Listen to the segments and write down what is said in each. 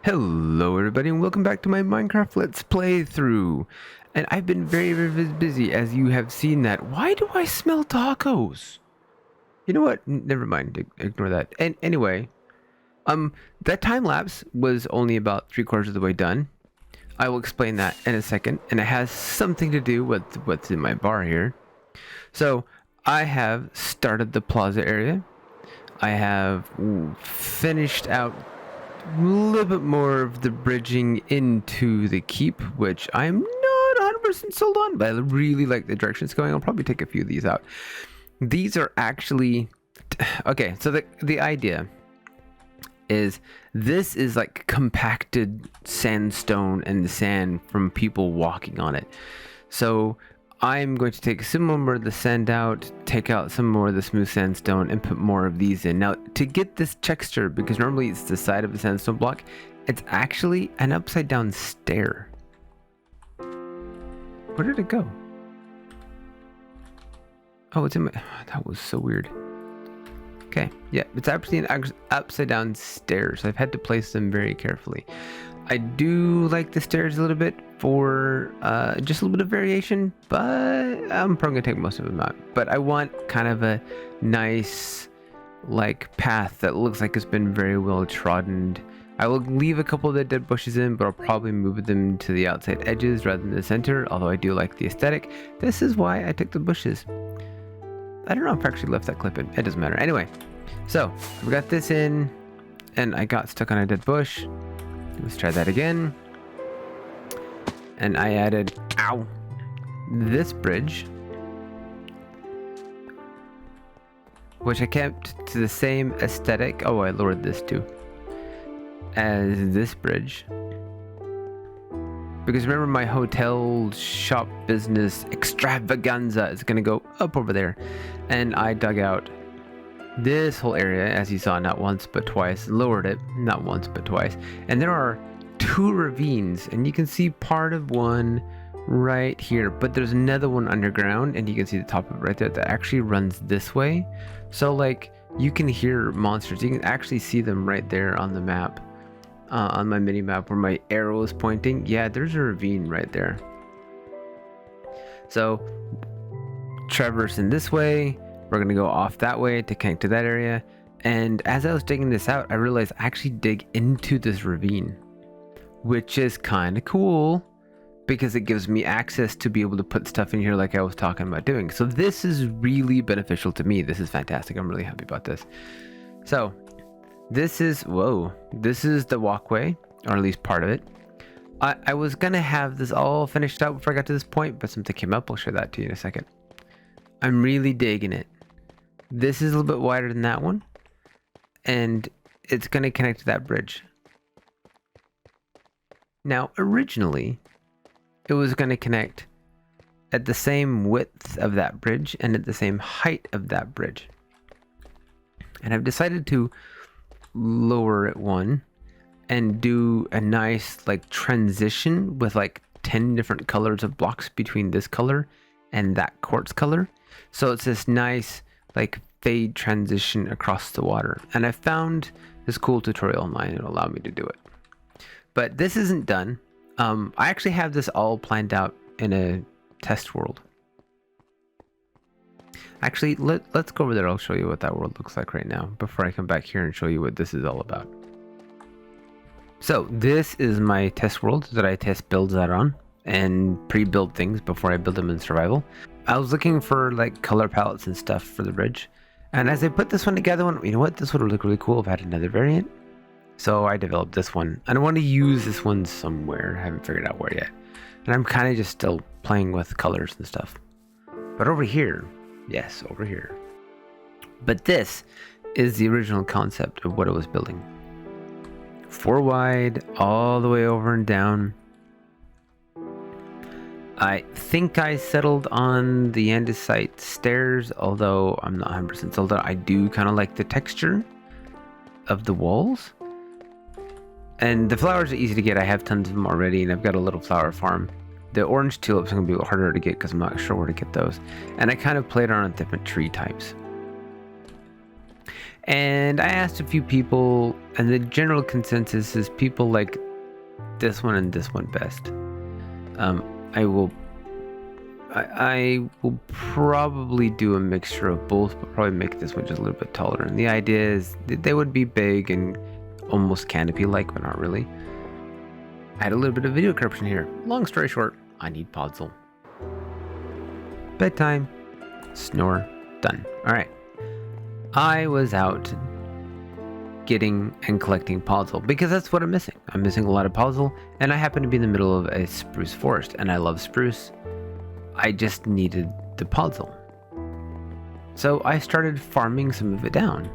Hello everybody and welcome back to my Minecraft Let's Play through. And I've been very busy, as you have seen that. Why do I smell tacos? You know what? Never mind. Ignore that. And anyway, that time lapse was only about 3/4 of the way done. I will explain that in a second, and it has something to do with what's in my bar here. So I have started the plaza area. I have finished out a little bit more of the bridging into the keep, which I'm not 100% sold on, but I really like the direction it's going. I'll probably take a few of these out. These are actually okay. So the idea is this is like compacted sandstone and sand from people walking on it. So I'm going to take some more of the sand out, take out some more of the smooth sandstone, and put more of these in. Now, to get this texture, because normally it's the side of the sandstone block, it's actually an upside down stair. Where did it go? Oh, it's in my... That was so weird. Okay, yeah, it's actually an upside down stairs. So I've had to place them very carefully. I do like the stairs a little bit for just a little bit of variation, but I'm probably gonna take most of them out. But I want kind of a nice like path that looks like it's been very well trodden. I will leave a couple of the dead bushes in, but I'll probably move them to the outside edges rather than the center, although I do like the aesthetic. This is why I took the bushes. I don't know if I actually left that clip in. It doesn't matter. Anyway, so we got this in, and I got stuck on a dead bush. Let's try that again. And I added, this bridge, which I kept to the same aesthetic. Oh, I lowered this too, as this bridge. Because remember, my hotel shop business extravaganza is gonna go up over there. And I dug out this whole area, as you saw, not once but twice, lowered it, not once but twice. And there are 2 ravines, and you can see part of one right here, but there's another one underground, and you can see the top of it right there that actually runs this way. So like, you can hear monsters, you can actually see them right there on the map, on my mini map where my arrow is pointing. Yeah, there's a ravine right there. So traversing this way, we're gonna go off that way to connect to that area. And as I was digging this out, I realized I actually dig into this ravine, which is kind of cool because it gives me access to be able to put stuff in here like I was talking about doing. So this is really beneficial to me. This is fantastic. I'm really happy about this. So this is, this is the walkway, or at least part of it. I was gonna have this all finished out before I got to this point, but something came up. I'll show that to you in a second. I'm really digging it. This is a little bit wider than that one, and it's going to connect to that bridge. Now, originally, it was going to connect at the same width of that bridge and at the same height of that bridge. And I've decided to lower it one and do a nice like transition with like 10 different colors of blocks between this color and that quartz color. So it's this nice like fade transition across the water. And I found this cool tutorial online that'll allow me to do it. But this isn't done. I actually have this all planned out in a test world. Actually, let's go over there. I'll show you what that world looks like right now before I come back here and show you what this is all about. So this is my test world that I test builds out on and pre-build things before I build them in survival. I was looking for like color palettes and stuff for the bridge, and as I put this one together, you know what, this would look really cool if I had another variant. So I developed this one, and I want to use this one somewhere. I haven't figured out where yet, and I'm kind of just still playing with colors and stuff. But over here, yes, over here. But this is the original concept of what I was building. 4 wide, all the way over and down. I think I settled on the andesite stairs, although I'm not 100% sold on it. I do kind of like the texture of the walls. And the flowers are easy to get. I have tons of them already, and I've got a little flower farm. The orange tulips are going to be a little harder to get because I'm not sure where to get those. And I kind of played around with different tree types. And I asked a few people, and the general consensus is people like this one and this one best. I will probably do a mixture of both, but probably make this one just a little bit taller. And the idea is that they would be big and almost canopy-like, but not really. I had a little bit of video corruption here. Long story short, I need Podzol. Bedtime. Snore. Done. Alright. I was out getting and collecting Podzol because that's what I'm missing. I'm missing a lot of Podzol, and I happen to be in the middle of a spruce forest, and I love spruce. I just needed the Podzol. So I started farming some of it down.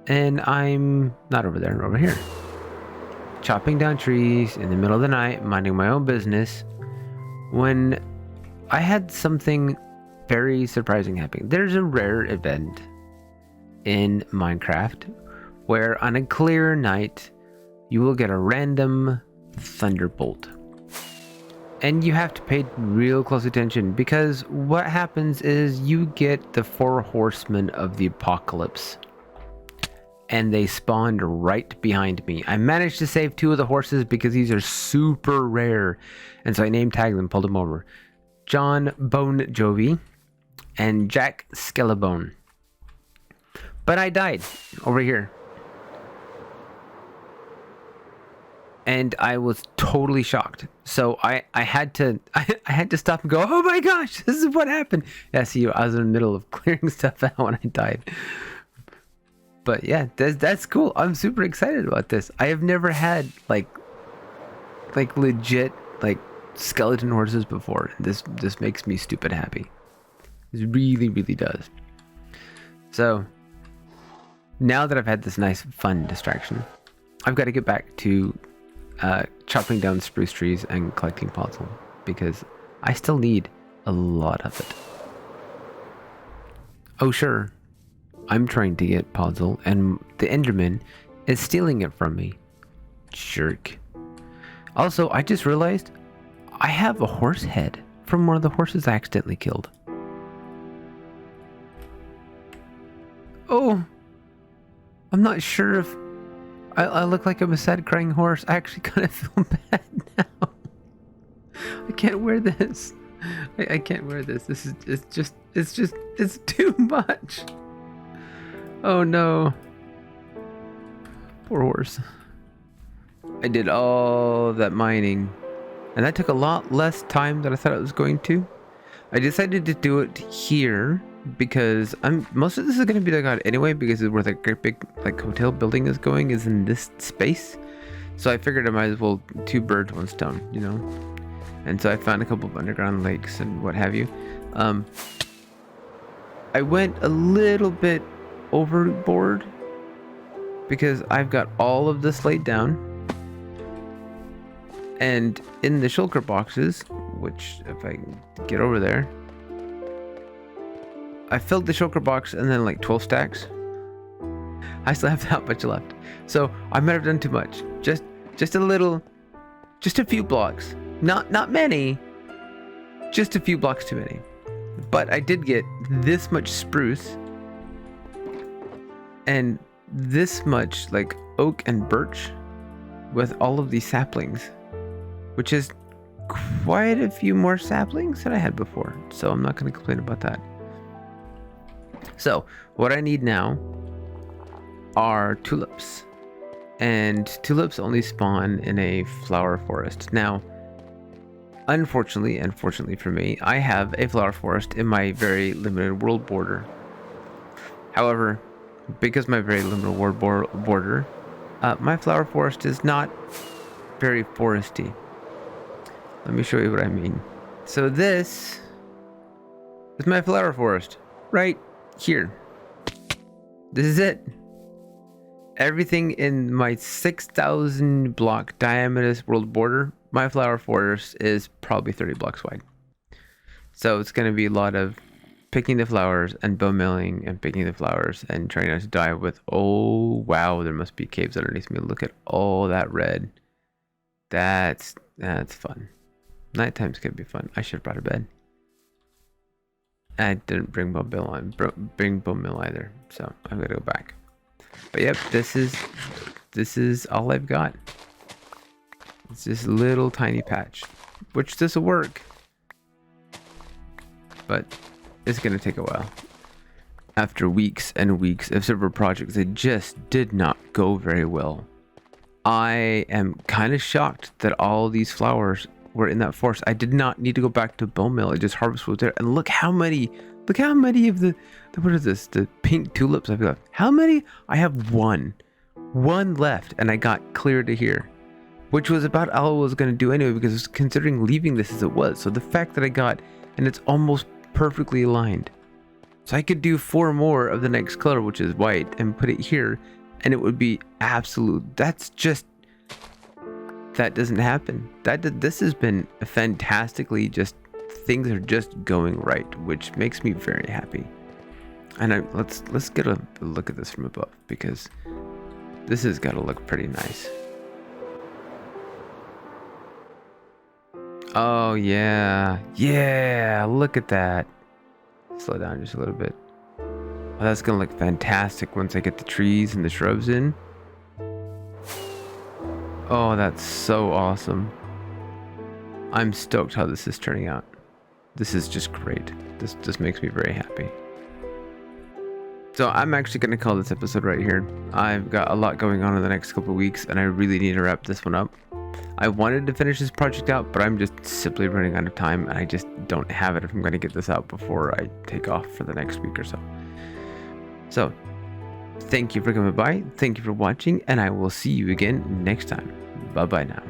And I'm not over there, I'm over here. Chopping down trees in the middle of the night, minding my own business, when I had something very surprising happening. There's a rare event in Minecraft where on a clear night you will get a random thunderbolt. And you have to pay real close attention, because what happens is you get the 4 horsemen of the apocalypse. And they spawned right behind me. I managed to save 2 of the horses because these are super rare. And so I name tagged them, pulled them over. John Bone Jovi and Jack Skellabone. But I died over here. And I was totally shocked. So I had to stop and go, oh my gosh, this is what happened. Yeah, see, I was in the middle of clearing stuff out when I died. But yeah, that's cool. I'm super excited about this. I have never had like legit like skeleton horses before. This makes me stupid happy. It really, really does. So now that I've had this nice fun distraction, I've got to get back to chopping down spruce trees and collecting Podzol, because I still need a lot of it. Oh sure, I'm trying to get Podzol and the Enderman is stealing it from me. Jerk. Also, I just realized I have a horse head from one of the horses I accidentally killed. Oh, I'm not sure if I look like I'm a sad crying horse. I actually kind of feel bad now. I can't wear this. I can't wear this. It's too much. Oh no. Poor horse. I did all that mining, and that took a lot less time than I thought it was going to. I decided to do it here because most of this is going to be dug out anyway, because where the great big like hotel building is going is in this space. So I figured I might as well 2 birds, 1 stone, you know. And so I found a couple of underground lakes and what have you. I went a little bit overboard because I've got all of this laid down, and in the shulker boxes, which if I can get over there, I filled the shulker box and then like 12 stacks. I still have that much left, so I might have done too much. Just a little, just a few blocks, not many, just a few blocks too many. But I did get this much spruce and this much like oak and birch with all of these saplings, which is quite a few more saplings than I had before. So I'm not going to complain about that. So what I need now are tulips, and tulips only spawn in a flower forest. Now, unfortunately, and fortunately for me, I have a flower forest in my very limited world border. However, because my very limited world border, my flower forest is not very foresty. Let me show you what I mean. So this is my flower forest right here. This is it. Everything in my 6,000 block diameter world border, my flower forest is probably 30 blocks wide. So it's going to be a lot of picking the flowers and bone milling and picking the flowers and trying not to die with, oh wow, there must be caves underneath me. Look at all that red. That's fun. Nighttime's gonna be fun. I should have brought a bed. I didn't bring bone mill either, so I'm gonna go back. But yep, this is all I've got. It's this little tiny patch, which this will work, but it's gonna take a while. After weeks and weeks of several projects that just did not go very well, I am kind of shocked that all these flowers were in that forest. I did not need to go back to bone mill. I just harvested was there, and look how many of the what is this? The pink tulips I've got. How many? I have one left, and I got clear to here, which was about all I was gonna do anyway because I was considering leaving this as it was. So the fact that I got, and it's almost perfectly aligned. So I could do 4 more of the next color, which is white, and put it here, and it would be absolute. That doesn't happen. This has been fantastically just, things are just going right, which makes me very happy. And let's get a look at this from above, because this has got to look pretty nice. Oh yeah, look at that. Slow down just a little bit. Oh, that's gonna look fantastic once I get the trees and the shrubs in. Oh, that's so awesome. I'm stoked how this is turning out. This is just great. This just makes me very happy. So I'm actually gonna call this episode right here. I've got a lot going on in the next couple of weeks, and I really need to wrap this one up. I wanted to finish this project out, but I'm just simply running out of time, and I just don't have it if I'm going to get this out before I take off for the next week or so. So, thank you for coming by, thank you for watching, and I will see you again next time. Bye-bye now.